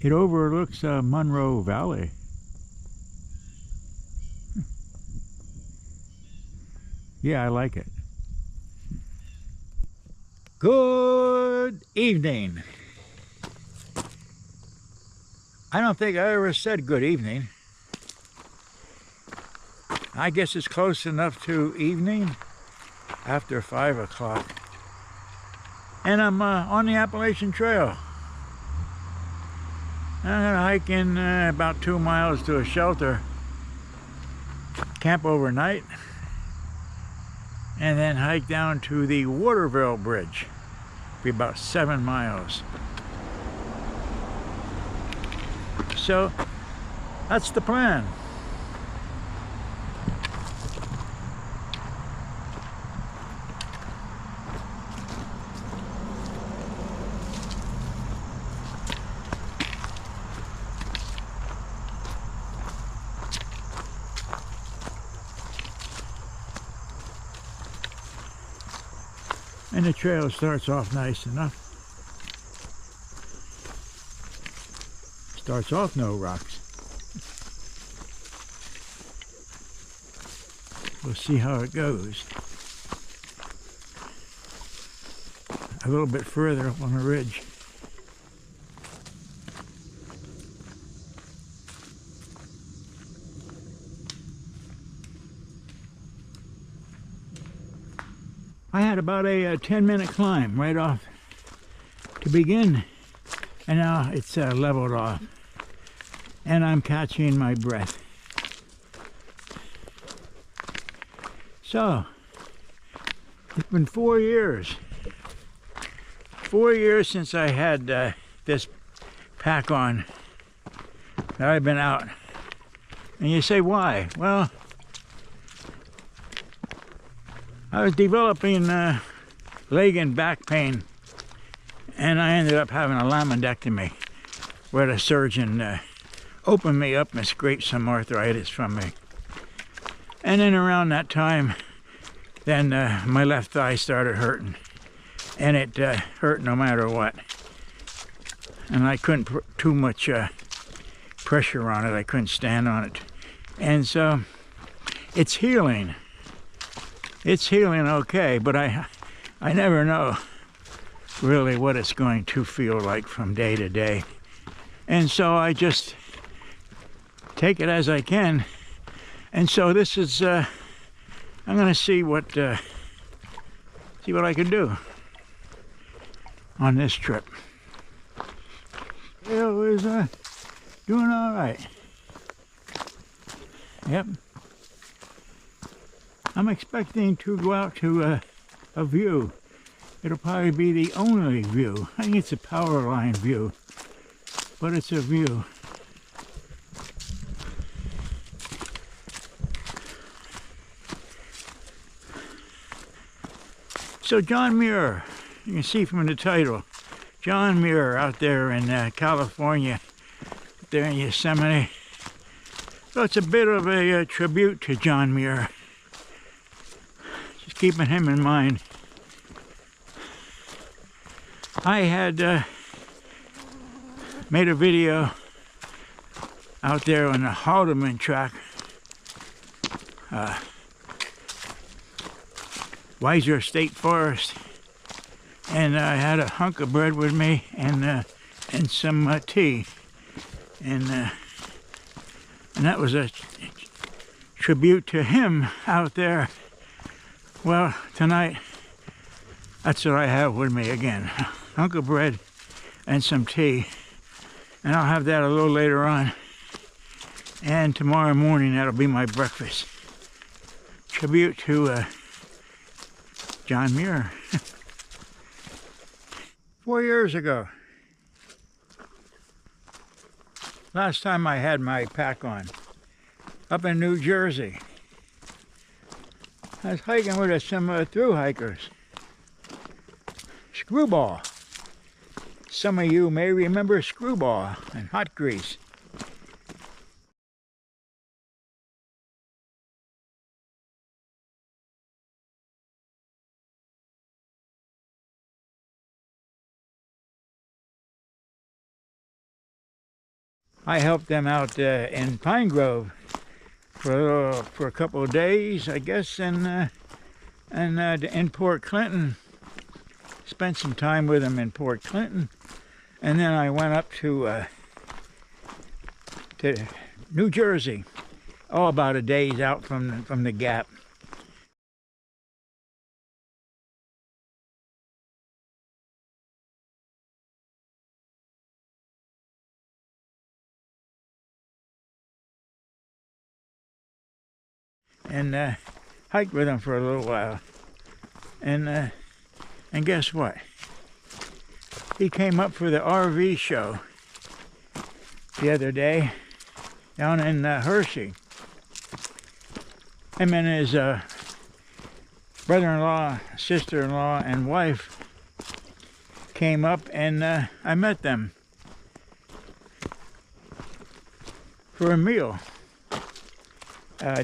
It overlooks Monroe Valley. Yeah, I like it. Good evening. I don't think I ever said good evening. I guess it's close enough to evening after 5 o'clock. And I'm on the Appalachian Trail. I'm gonna hike in about 2 miles to a shelter, camp overnight, and then hike down to the Waterville Bridge. Be about 7 miles. So that's the plan. And the trail starts off nice enough. Starts off no rocks. We'll see how it goes. A little bit further up on the ridge. I had about a 10-minute climb right off to begin, and now it's leveled off, and I'm catching my breath. So, it's been 4 years. 4 years since I had this pack on that I've been out. And you say, why? Well, I was developing leg and back pain, and I ended up having a laminectomy where the surgeon opened me up and scraped some arthritis from me. And then around that time, then my left thigh started hurting, and it hurt no matter what. And I couldn't put too much pressure on it. I couldn't stand on it. And so it's healing. It's healing okay, but I never know really what it's going to feel like from day to day. And so I just take it as I can. And so this is, I'm going to see what I can do on this trip. It was doing all right. Yep. I'm expecting to go out to a view. It'll probably be the only view. I think it's a power line view, but it's a view. So John Muir, you can see from the title, John Muir out there in California, there in Yosemite. So it's a bit of a tribute to John Muir. Just keeping him in mind. I had made a video out there on the Haldeman track, Weiser State Forest, and I had a hunk of bread with me and some tea, and that was a tribute to him out there. Well, tonight that's what I have with me again, a hunk of bread and some tea, and I'll have that a little later on, and tomorrow morning that'll be my breakfast. Tribute to John Muir. 4 years ago, last time I had my pack on, up in New Jersey. I was hiking with some through hikers. Screwball. Some of you may remember Screwball and Hot Grease. I helped them out in Pine Grove for a couple of days, I guess, and in Port Clinton. Spent some time with them in Port Clinton, and then I went up to New Jersey, about a day's out from the Gap. And hiked with him for a little while, and guess what? He came up for the RV show the other day down in Hershey. Him and his brother-in-law, sister-in-law, and wife came up, and I met them for a meal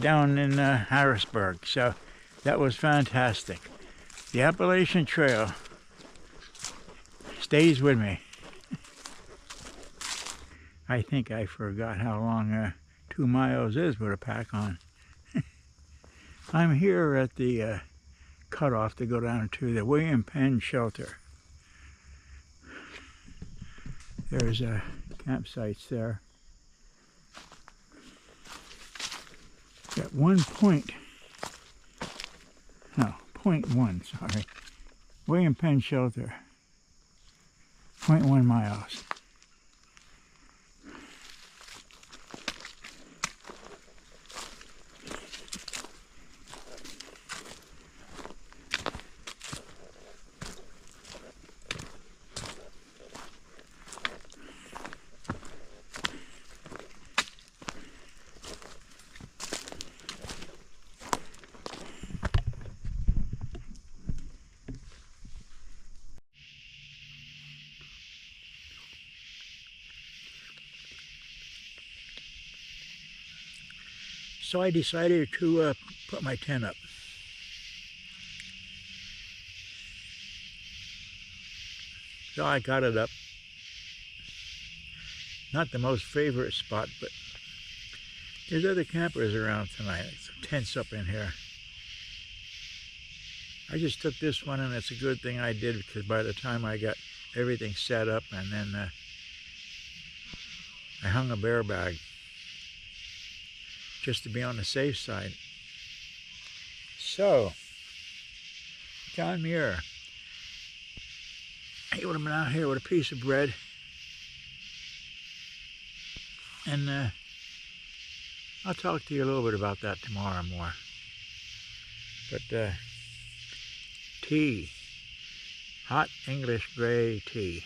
down in Harrisburg. So that was fantastic. The Appalachian Trail stays with me. I think I forgot how long 2 miles is with a pack on. I'm here at the cutoff to go down to the William Penn shelter. There's campsites there. Got 0.1, sorry. William Penn shelter. 0.1 miles. So I decided to put my tent up. So I got it up. Not the most favorite spot, but there's other campers around tonight. It's tents up in here. I just took this one, and it's a good thing I did, because by the time I got everything set up, and then I hung a bear bag just to be on the safe side. So, John Muir, he would have been out here with a piece of bread, and I'll talk to you a little bit about that tomorrow more. But tea, hot English grey tea,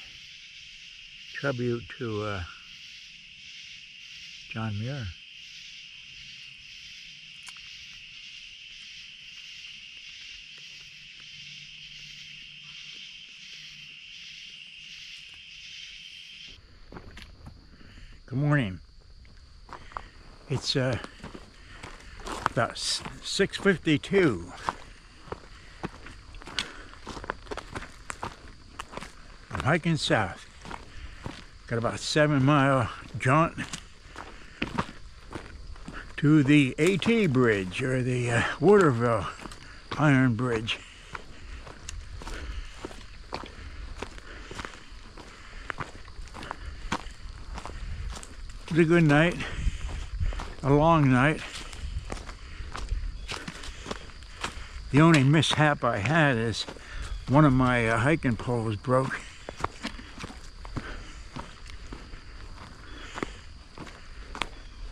tribute to John Muir. Good morning. It's about 6:52. I'm hiking south. Got about a 7-mile jaunt to the AT Bridge, or the Waterville Iron Bridge. It was a good night, a long night. The only mishap I had is one of my hiking poles broke.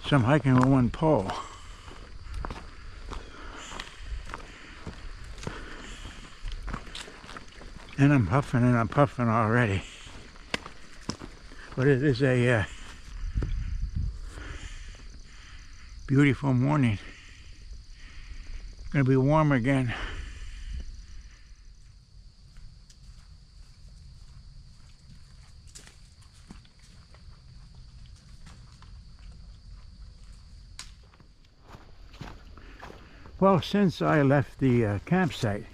So I'm hiking with one pole. And I'm puffing already. But it is a beautiful morning. Gonna be warm again. Well, since I left the campsite,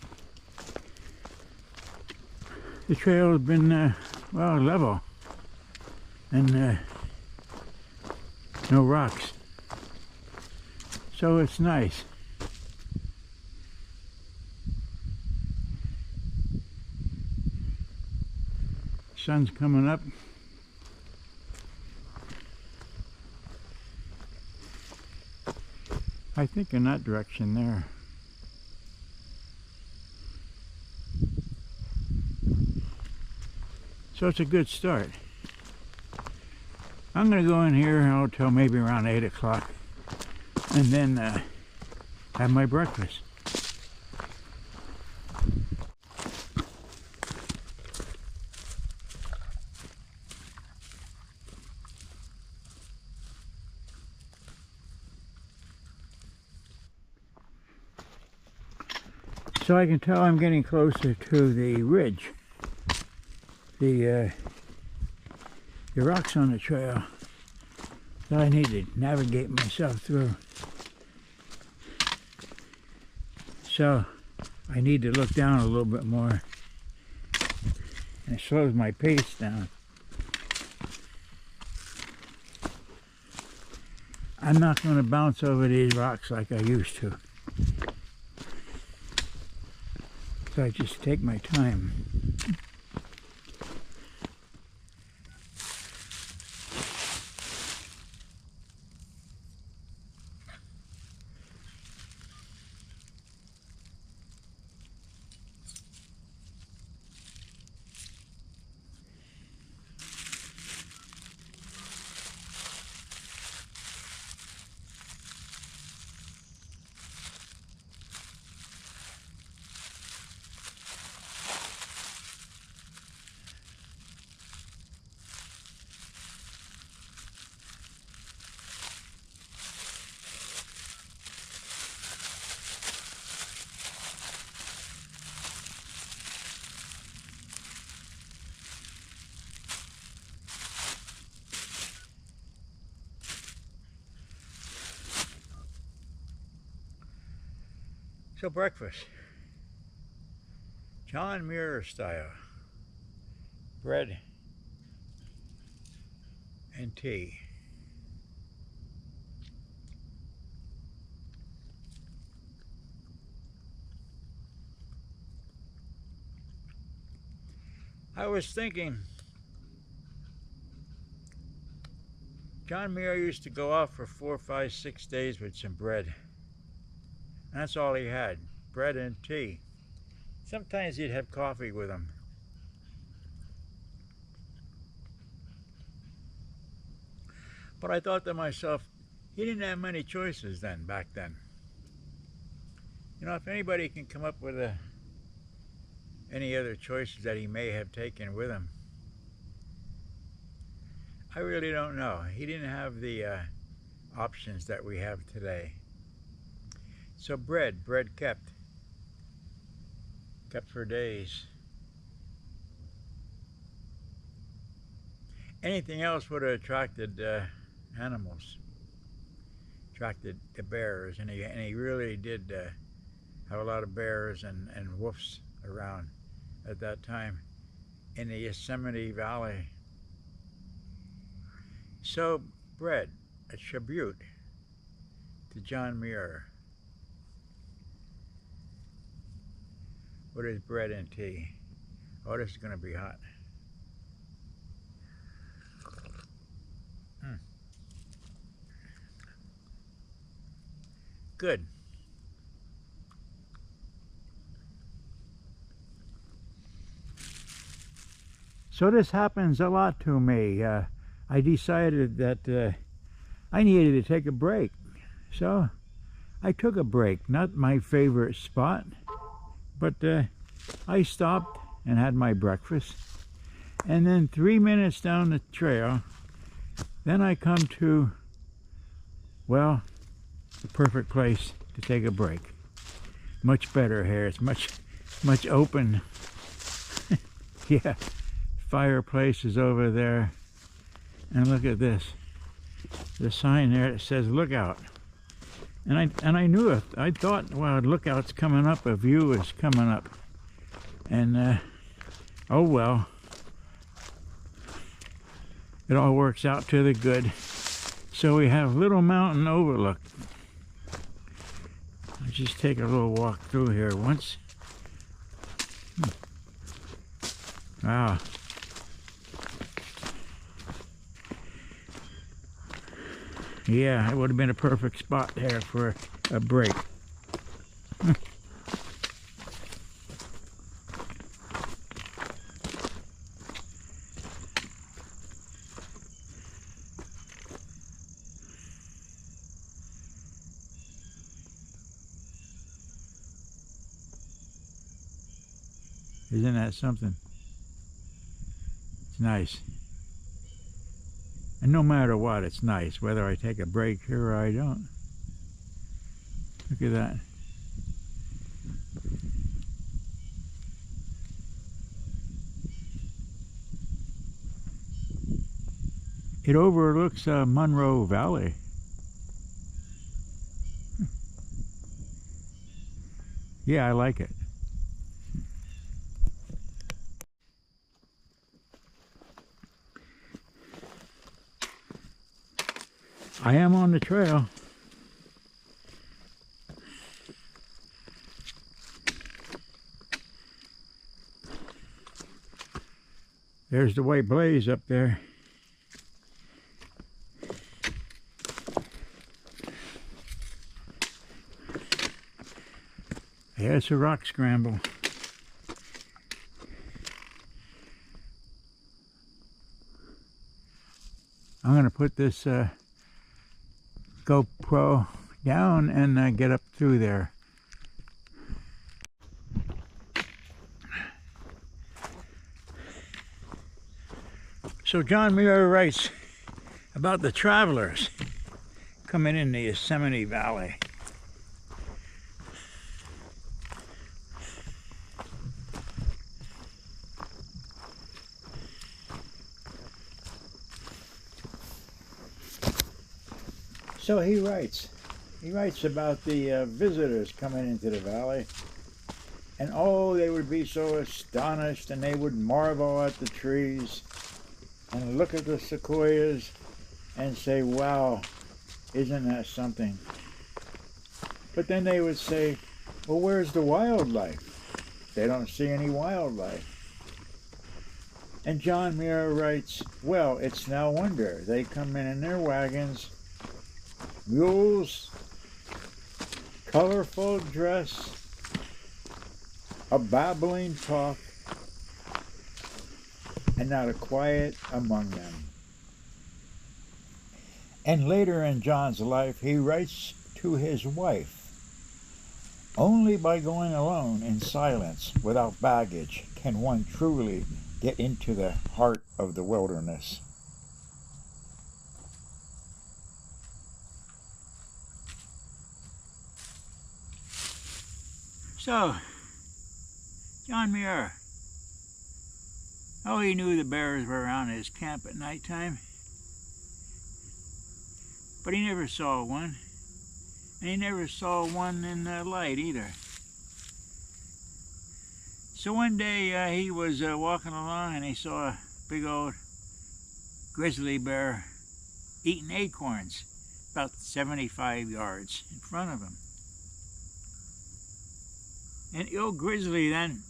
the trail has been well, level, and no rocks. So it's nice. Sun's coming up. I think in that direction there. So it's a good start. I'm going to go in here till maybe around 8 o'clock and then have my breakfast. So I can tell I'm getting closer to the ridge. The rocks on the trail that I need to navigate myself through. So I need to look down a little bit more, and it slows my pace down. I'm not going to bounce over these rocks like I used to. So I just take my time. So breakfast, John Muir style, bread and tea. I was thinking, John Muir used to go off for 4, 5, 6 days with some bread. And that's all he had, bread and tea. Sometimes he'd have coffee with him. But I thought to myself, he didn't have many choices then, back then. You know, if anybody can come up with any other choices that he may have taken with him, I really don't know. He didn't have the options that we have today. So bread kept for days. Anything else would have attracted animals, attracted the bears, and he really did have a lot of bears and wolves around at that time in the Yosemite Valley. So bread, a tribute to John Muir. What is bread and tea? Oh, this is going to be hot. Good. So this happens a lot to me. I decided that I needed to take a break. So I took a break. Not my favorite spot, but I stopped and had my breakfast. And then 3 minutes down the trail, then I come to, well, the perfect place to take a break. Much better here. It's much open. Yeah, fireplace is over there. And look at this. The sign there that says lookout. And I knew it. I thought, well, lookout's coming up, a view is coming up. And oh well. It all works out to the good. So we have Little Mountain Overlook. Let's just take a little walk through here once. Wow. Yeah, it would have been a perfect spot there for a break. Isn't that something? It's nice. And no matter what, it's nice, whether I take a break here or I don't. Look at that. It overlooks Monroe Valley. Yeah, I like it. I am on the trail. There's the white blaze up there. Yeah, it's a rock scramble. I'm going to put this GoPro down and get up through there. So John Muir writes about the travelers coming in the Yosemite Valley. So he writes about the visitors coming into the valley, and oh, they would be so astonished, and they would marvel at the trees and look at the sequoias and say, wow, isn't that something? But then they would say, well, where's the wildlife? They don't see any wildlife. And John Muir writes, well, it's no wonder. They come in their wagons, mules, colorful dress, a babbling talk, and not a quiet among them. And later in John's life, he writes to his wife, only by going alone in silence without baggage can one truly get into the heart of the wilderness. So, John Muir, oh, he knew the bears were around his camp at nighttime, but he never saw one, and he never saw one in the light either. So one day he was walking along and he saw a big old grizzly bear eating acorns about 75 yards in front of him. And the old grizzly then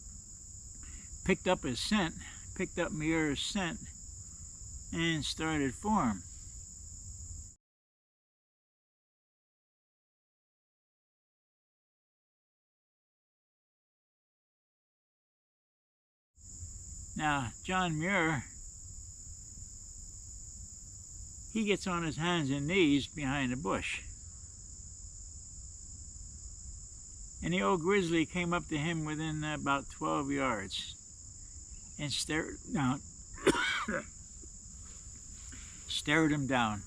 picked up his scent, picked up Muir's scent, and started for him. Now, John Muir, he gets on his hands and knees behind a bush. And the old grizzly came up to him within about 12 yards and stared down. Stared him down.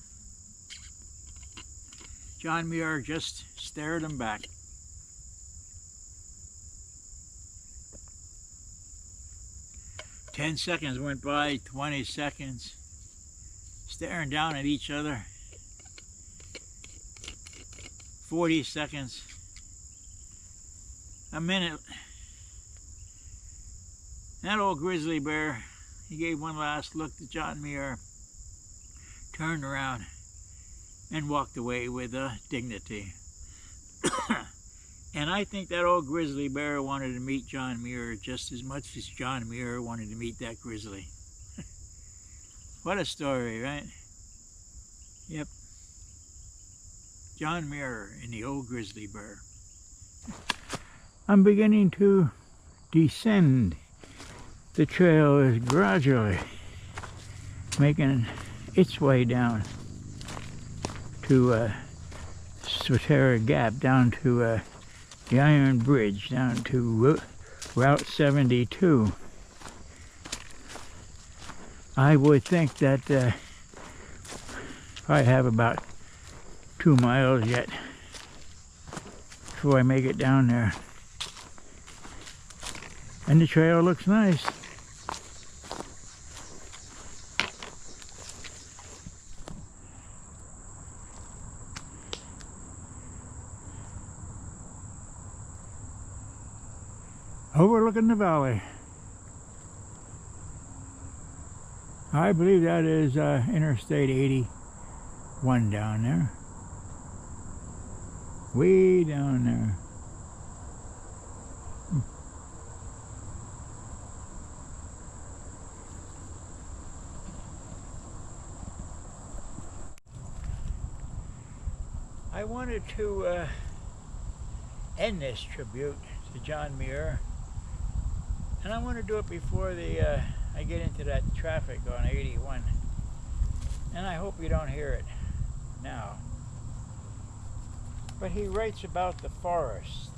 John Muir just stared him back. Ten seconds went by, 20 seconds, staring down at each other. 40 seconds. A minute. That old grizzly bear, he gave one last look to John Muir, turned around, and walked away with dignity. And I think that old grizzly bear wanted to meet John Muir just as much as John Muir wanted to meet that grizzly. What a story, right? Yep. John Muir and the old grizzly bear. I'm beginning to descend. The trail is gradually making its way down to Swatera Gap, down to the Iron Bridge, down to Route 72. I would think that I have about 2 miles yet before I make it down there. And the trail looks nice. Overlooking the valley. I believe that is Interstate 81 down there. Way down there. I wanted to end this tribute to John Muir, and I want to do it before I get into that traffic on 81, and I hope you don't hear it now. But he writes about the forest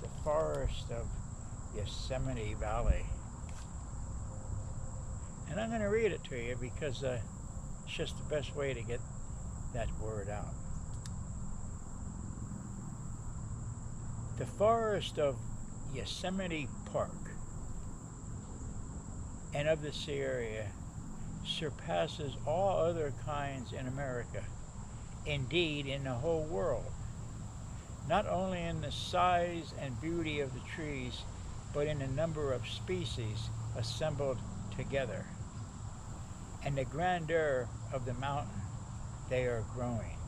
of Yosemite Valley, and I'm going to read it to you because it's just the best way to get that word out. The forest of Yosemite Park and of this area surpasses all other kinds in America, indeed in the whole world, not only in the size and beauty of the trees, but in the number of species assembled together, and the grandeur of the mountain they are growing.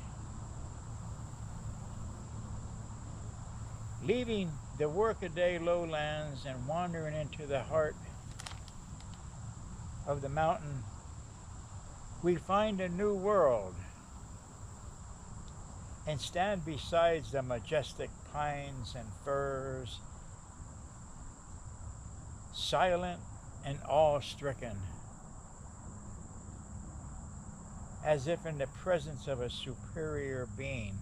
Leaving the workaday lowlands and wandering into the heart of the mountain, we find a new world and stand beside the majestic pines and firs, silent and awe-stricken, as if in the presence of a superior being,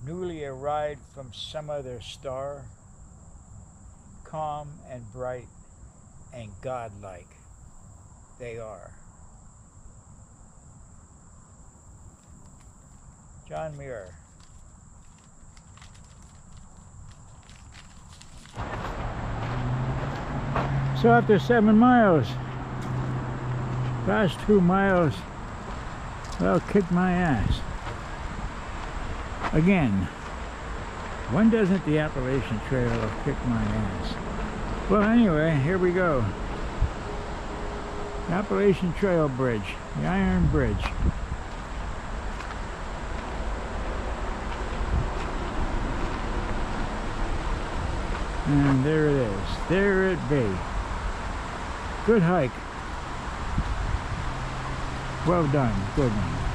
newly arrived from some other star, calm and bright and godlike they are. John Muir. So after 7 miles, last 2 miles, well, kicked my ass. Again, when doesn't the Appalachian Trail kick my ass? Well, anyway, here we go. Appalachian Trail Bridge, the Iron Bridge. And there it is. There it be. Good hike. Well done. Good one.